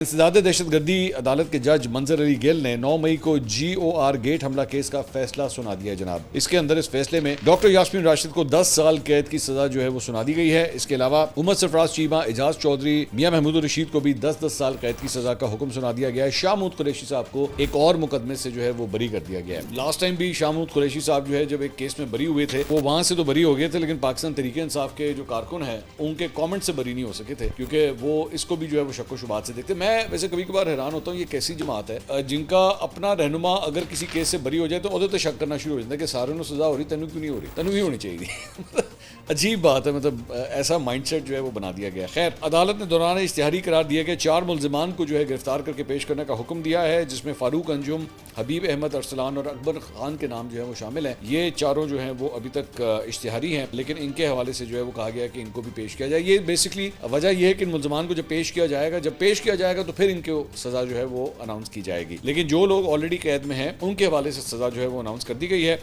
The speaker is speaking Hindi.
इंसदाद दहशतगर्दी अदालत के जज मंजर अली गिल ने 9 मई को GOR गेट हमला केस का फैसला सुना दिया है जनाब। इसके अंदर इस फैसले में डॉक्टर यास्मीन राशिद को 10 साल कैद की सजा जो है वो सुना दी गई है। इसके अलावा उमर सरफराज चीमा, एजाज चौधरी, मियां महमूद रशीद को भी 10-10 साल कैद की सजा का हुक्म सुना दिया गया है। शाह महमूद कुरैशी साहब को एक और मुकदमे से जो है वो बरी कर दिया गया है। लास्ट टाइम भी शाह महमूद कुरैशी साहब जो है जब एक केस में बरी हुए थे वो वहां से तो बरी हो गए थे, लेकिन पाकिस्तान तहरीक इंसाफ के जो कारकुन है उनके कॉमेंट से बरी नहीं हो सके थे, क्योंकि वो इसको भी जो है वो शक्को शुबात से देखते। मैं वैसे कभी कभार हैरान होता हूँ ये कैसी जमात है जिनका अपना रहनुमा अगर किसी केस से बरी हो जाए तो उधर तो शक करना शुरू हो जाता है कि सारों को सजा हो रही, तेनू क्यों नहीं हो रही, तेनू ही होनी चाहिए। अजीब बात है, मतलब ऐसा माइंडसेट जो है वो बना दिया गया। खैर, अदालत ने दौरान इश्तिहारी करार दिया कि 4 मुल्जिमान को जो है गिरफ्तार करके पेश करने का हुक्म दिया है, जिसमें फारूक अंजुम, हबीब अहमद अरसलान और अकबर खान के नाम जो है वो शामिल हैं। ये चारों जो हैं वो अभी तक इश्तिहारी हैं, लेकिन इनके हवाले से जो है वो कहा गया है कि इनको भी पेश किया जाए। ये बेसिकली वजह यह है कि इन मुल्जिमान को जब पेश किया जाएगा तो फिर इनको सजा जो है वो अनाउंस की जाएगी, लेकिन जो लोग ऑलरेडी कैद में हैं उनके हवाले से सजा जो है वो अनाउंस कर दी गई है।